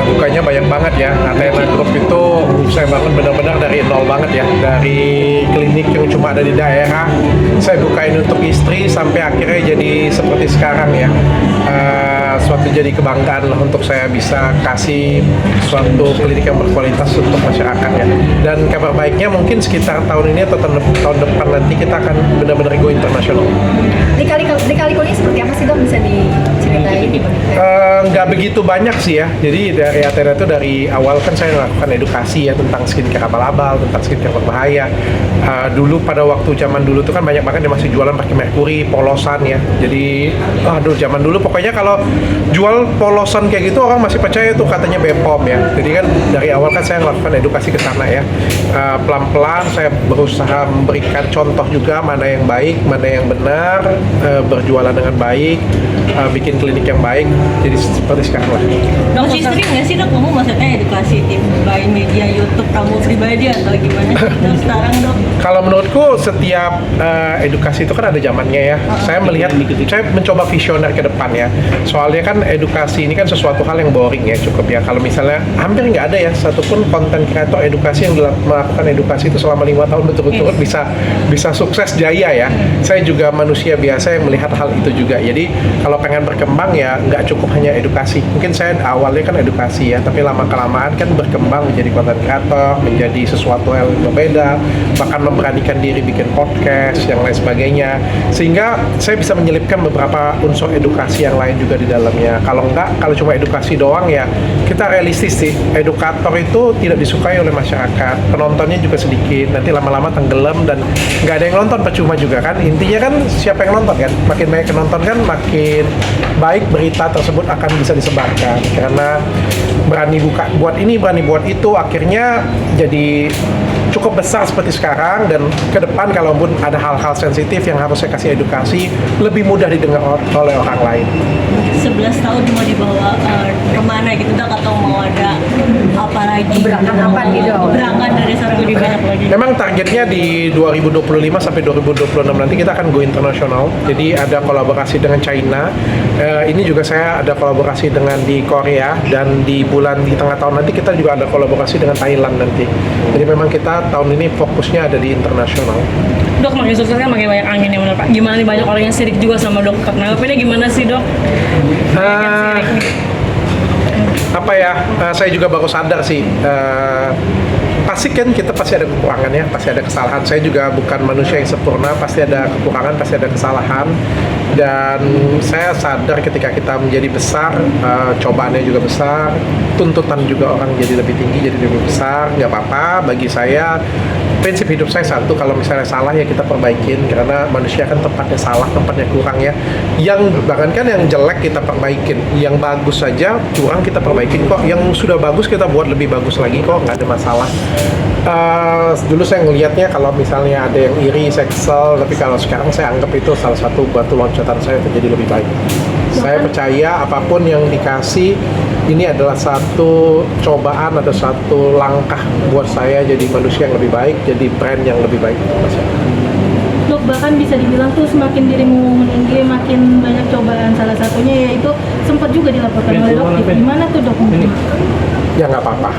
dukanya banyak banget ya. Athena Group itu saya bangun benar-benar dari nol banget ya. Dari klinik yang cuma ada di daerah, saya bukain untuk istri sampai akhirnya jadi seperti sekarang ya. Suatu jadi kebanggaan lah untuk saya bisa kasih suatu klinik yang berkualitas untuk masyarakat ya. Dan kabar baiknya mungkin sekitar tahun ini atau tahun depan nanti kita akan benar-benar go internasional. Lika-likunya seperti apa sih dok, bisa diceritain? Nggak begitu banyak sih ya. Jadi dari Athena itu dari awal kan saya melakukan edukasi ya tentang skincare abal-abal, tentang skincare berbahaya. Dulu pada waktu zaman dulu tuh kan banyak banget yang masih jualan pakai merkuri, polosan ya. Jadi zaman dulu pokoknya kalau jual polosan kayak gitu orang masih percaya tuh katanya BPOM ya. Jadi kan dari awal kan saya melakukan edukasi ke sana ya. Pelan-pelan saya berusaha memberikan contoh juga mana yang baik, mana yang benar, berjualan dengan baik, bikin klinik yang baik. Jadi seperti sekarang lah. Masih sering nggak sih dok kamu maksudnya edukasi tim by media YouTube kamu pribadi atau gimana dok sekarang dok? Kalau menurutku setiap edukasi itu kan ada zamannya ya. Saya melihat, saya mencoba visioner ke depan ya. Soalnya kan edukasi ini kan sesuatu hal yang boring ya cukup ya. Kalau misalnya hampir nggak ada ya satupun konten kreator edukasi yang melakukan edukasi itu selama 5 tahun berturut-turut bisa sukses jaya ya. Saya juga manusia biasa yang melihat hal itu juga. Jadi kalau pengen berkembang ya nggak cukup hanya edukasi. Mungkin saya awalnya kan edukasi ya, tapi lama-kelamaan kan berkembang menjadi konten kreator, menjadi sesuatu yang berbeda, bahkan memberanikan diri bikin podcast, yang lain sebagainya. Sehingga saya bisa menyelipkan beberapa unsur edukasi yang lain juga di dalamnya. Kalau cuma edukasi doang ya, kita realistis sih. Edukator itu tidak disukai oleh masyarakat, penontonnya juga sedikit, nanti lama-lama tenggelam dan nggak ada yang nonton, percuma juga kan. Intinya kan siapa yang nonton kan? Makin banyak yang nonton kan makin baik berita tersebut akan bisa disebarkan. Karena berani buat ini, berani buat itu, akhirnya jadi cukup besar seperti sekarang. Dan ke depan kalaupun ada hal-hal sensitif yang harus saya kasih edukasi, lebih mudah didengar oleh orang lain. 11 tahun mau dibawa kemana gitu dok, atau mau ada apa lagi? Berangkat gitu. Berangkat dari sekarang lebih banyak lagi. Memang targetnya di 2025 sampai 2026 nanti kita akan go internasional. Jadi ada kolaborasi dengan China. Ini juga saya ada kolaborasi dengan di Korea, dan di tengah tahun nanti kita juga ada kolaborasi dengan Thailand nanti. Jadi memang kita tahun ini fokusnya ada di internasional. Dok, makin sukses kan makin banyak angin yang benar Pak. Gimana nih, banyak orang yang sirik juga sama dokter. Nah, ini gimana sih dok? Saya juga baru sadar sih. Pasti kan kita pasti ada kekurangan ya, pasti ada kesalahan. Saya juga bukan manusia yang sempurna, pasti ada kekurangan, pasti ada kesalahan. Dan saya sadar ketika kita menjadi besar, cobaannya juga besar, tuntutan juga orang jadi lebih tinggi, jadi lebih besar. Nggak apa-apa, bagi saya prinsip hidup saya satu, kalau misalnya salah ya kita perbaikin, karena manusia kan tempatnya salah, tempatnya kurang ya. Bahkan kan yang jelek kita perbaikin, yang bagus saja kurang kita perbaikin kok, yang sudah bagus kita buat lebih bagus lagi kok, nggak ada masalah. Dulu saya ngelihatnya kalau misalnya ada yang iri, saya kesel, tapi kalau sekarang saya anggap itu salah satu batu loncatan saya untuk jadi lebih baik. Saya percaya apapun yang dikasih ini adalah satu cobaan, ada satu langkah buat saya jadi manusia yang lebih baik, jadi brand yang lebih baik untuk masyarakat. Dok, bahkan bisa dibilang tuh semakin dirimu meninggi makin banyak cobaan, salah satunya yaitu sempat juga dilaporkan oleh dokter. Gimana tuh dok? Ya nggak apa-apa.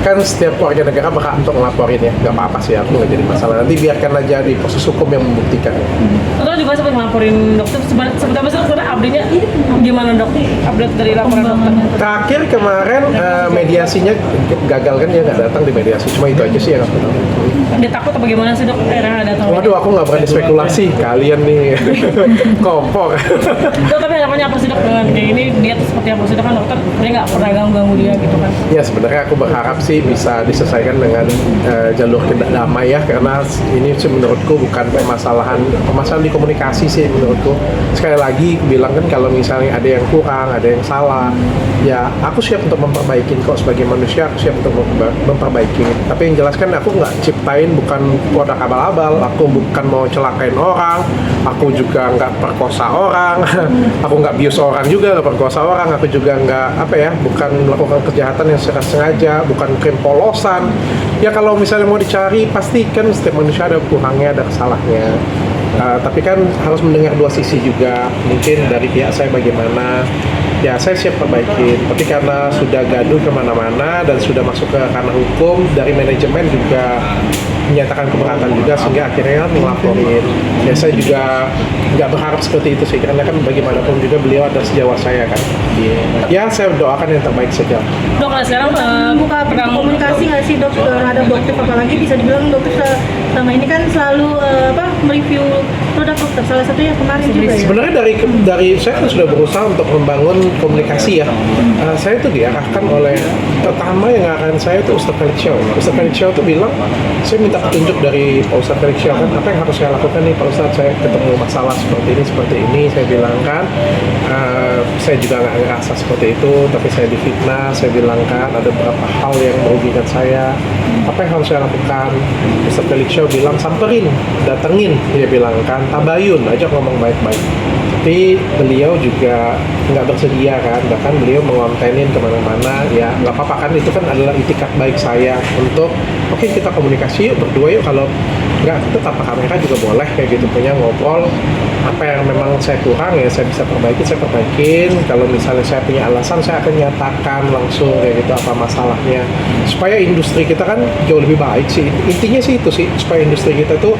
Kan setiap warga negara berhak untuk ngelaporin ya, nggak apa-apa sih, aku nggak jadi masalah. Nanti biarkan aja di proses hukum yang membuktikan. Atau juga sempat ngelaporin dokter, sebentar update-nya gimana dok? Update dari laporan dokter. Terakhir kemarin mediasinya gagal kan, dia nggak datang di mediasi, cuma itu aja sih yang aku tahu. Dia takut apa gimana sih dok? Akhirnya datang. Waduh, aku nggak berani spekulasi, kalian nih kompor. Dok, tapi harapannya apa sih dok dengan kayak ini? Dia tuh seperti apa sih dok, kan dokter dia nggak pernah ganggu dia gitu kan? Ya sebenarnya aku berharap sih bisa diselesaikan dengan jalur damai ya, karena ini sih menurutku bukan permasalahan di komunikasi sih menurutku. Sekali lagi bilang kan, kalau misalnya ada yang kurang, ada yang salah, ya aku siap untuk memperbaiki kok. Sebagai manusia aku siap untuk memperbaiki. Tapi yang jelas kan aku nggak ciptain bukan produk abal-abal, aku bukan mau celakain orang, aku juga nggak perkosa orang, aku nggak bius orang juga, nggak perkosa orang, aku juga nggak bukan melakukan kejahatan yang secara sengaja, bukan krim polosan. Ya kalau misalnya mau dicari, pasti kan setiap manusia ada kurangnya, ada kesalahannya. Tapi kan harus mendengar dua sisi juga. Mungkin dari pihak saya bagaimana, ya saya siap perbaikin. Tapi karena sudah gaduh kemana-mana dan sudah masuk ke ranah hukum, dari manajemen juga menyatakan keberatan juga, sehingga akhirnya melaporin. Ya saya juga nggak berharap seperti itu sih, karena kan bagaimanapun juga beliau ada sejawat saya kan. Ya saya doakan yang terbaik saja. Dok, kalau sekarang Buka perang komunikasi nggak sih dok terhadap dokter, apalagi bisa dibilang dokter selama ini kan selalu mereview produk dokter, salah satunya kemarin juga ya. Sebenarnya dari saya kan sudah berusaha untuk membangun komunikasi ya. Saya itu diarahkan oleh pertama yang akan saya itu Ustadz Felix Shaw. Ustadz Felix Shaw itu bilang, saya minta petunjuk dari Pak Ustadz Felix Shaw kan, apa yang harus saya lakukan nih Pak Ustadz, saya ketemu masalah seperti ini, saya bilang kan, saya juga nggak ngerasa seperti itu, tapi saya difitnah, saya bilang kan ada beberapa hal yang merugikan saya, apa yang harus saya lakukan? Ustadz Felix Shaw bilang, samperin, datengin, dia bilang kan, tabayun, ajak ngomong baik-baik. Tapi beliau juga nggak bersedia kan, bahkan beliau mengontenin kemana-mana, ya nggak apa-apa kan, itu kan adalah itikat baik saya untuk oke, kita komunikasi yuk, berdua yuk, kalau nggak tetap kamera juga boleh kayak gitu, punya ngobrol apa yang memang saya kurang ya saya bisa perbaikin, saya perbaikin. Kalau misalnya saya punya alasan, saya akan nyatakan langsung kayak gitu apa masalahnya, supaya industri kita kan jauh lebih baik sih, intinya sih itu sih, supaya industri kita tuh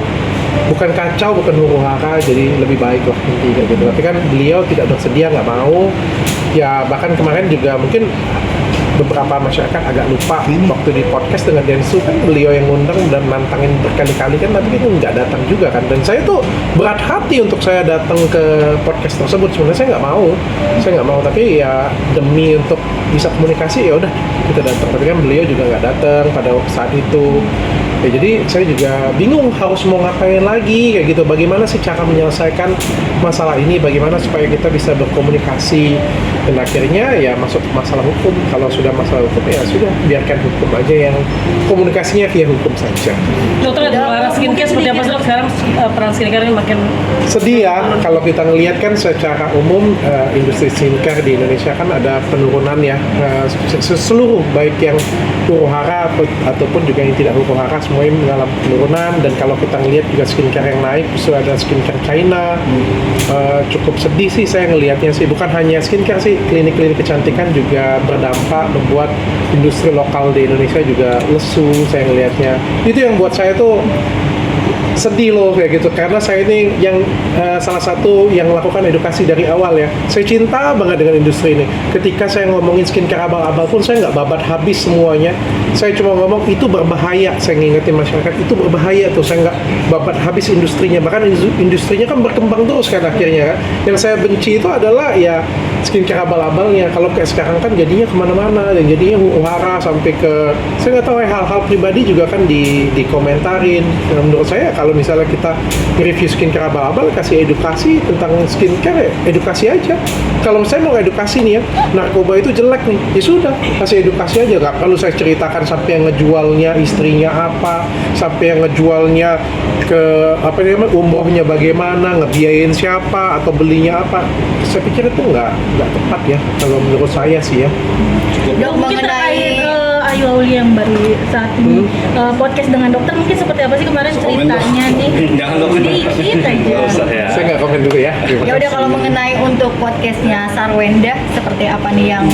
bukan kacau, bukan huru-hara, jadi lebih baik lah intinya gitu. Tapi kan beliau tidak bersedia, nggak mau ya, bahkan kemarin juga mungkin beberapa masyarakat agak lupa waktu di podcast dengan Densu kan beliau yang ngundang dan nantangin berkali-kali kan, tapi kan nggak datang juga kan, dan saya tuh berat hati untuk saya datang ke podcast tersebut. Sebenarnya saya nggak mau, tapi ya demi untuk bisa komunikasi ya udah kita datang, tapi kan beliau juga nggak datang pada saat itu. Ya, jadi saya juga bingung harus mau ngapain lagi kayak gitu. Bagaimana sih cara menyelesaikan masalah ini? Bagaimana supaya kita bisa berkomunikasi? Dan akhirnya ya masuk masalah hukum. Kalau sudah masalah hukum ya sudah, biarkan hukum aja yang komunikasinya via hukum saja. dokter ada skincare seperti apa sih dok? Sekarang peran skincare ini makin Sedih ya kalau kita ngelihat kan secara umum industri skincare di Indonesia kan ada penurunan ya, seluruh baik yang huru-hara ataupun juga yang tidak huru-hara semuanya mengalami penurunan. Dan kalau kita ngelihat juga skincare yang naik, justru ada skincare China. Cukup sedih sih saya ngelihatnya sih, bukan hanya skincare sih, klinik-klinik kecantikan juga berdampak, membuat industri lokal di Indonesia juga lesu saya ngelihatnya. Itu yang buat saya tuh sedih loh kayak gitu, karena saya ini yang salah satu yang melakukan edukasi dari awal ya. Saya cinta banget dengan industri ini. Ketika saya ngomongin skincare abal-abal pun saya nggak babat habis semuanya. Saya cuma ngomong itu berbahaya, saya ngingetin masyarakat itu berbahaya tuh, saya nggak babat habis industrinya. Bahkan industrinya kan berkembang terus kan akhirnya kan. Yang saya benci itu adalah ya skincare abal-abalnya. Kalau kayak sekarang kan jadinya kemana-mana, dan jadinya huru-hara sampai ke, saya nggak tahu ya, hal-hal pribadi juga kan dikomentarin. Nah, menurut saya kalau misalnya kita review skincare abal-abal, kasih edukasi tentang skincare, ya edukasi aja. Kalau saya mau edukasi nih ya, narkoba itu jelek nih, ya sudah, kasih edukasi aja. Nggak perlu saya ceritakan sampai yang ngejualnya istrinya apa, sampai yang ngejualnya ke apa namanya, umrohnya bagaimana, ngebiayain siapa, atau belinya apa. Saya pikir itu nggak tepat ya, kalau menurut saya sih ya. Dok, Mungkin terkait mengenai Ayu Aulia yang baru saat ini podcast dengan dokter, mungkin seperti apa sih kemarin ceritanya nih? Jangan dong. Sedikit aja. Nggak usah ya. Saya nggak komen dulu ya. Terima ya udah, kasih. kalau mengenai untuk podcastnya Sarwenda, seperti apa nih yang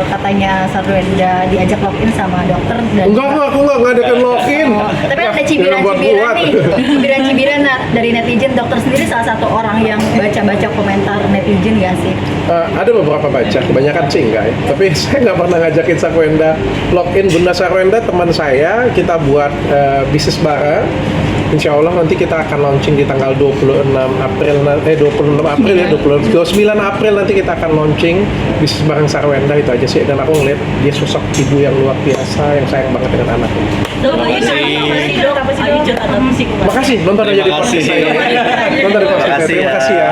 katanya Sarwenda diajak login sama dokter dan Enggak, aku nggak ngadakan login. tapi ada Jangan cibiran-cibiran buat-buat. nih, cibiran-cibiran dari netizen. Dokter sendiri salah satu orang yang baca-baca komentar netizen nggak sih? Ada beberapa baca, kebanyakan sih enggak ya. Tapi saya nggak pernah ngajakin Sarwenda login. Bunda Sarwenda teman saya, kita buat bisnis bareng. Insya Allah nanti kita akan launching di tanggal 26 April ya, 29 April nanti kita akan launching bisnis bareng Sarwenda. Itu aja sih, dan aku ngeliat dia sosok ibu yang luar biasa, yang sayang banget dengan anaknya. Dok, Terima kasih. Dok, Ayu ada fisik. Makasih, nonton aja di Terima kasih. podcast saya. Nonton di podcast saya. Terima kasih Terima ya. kasih ya.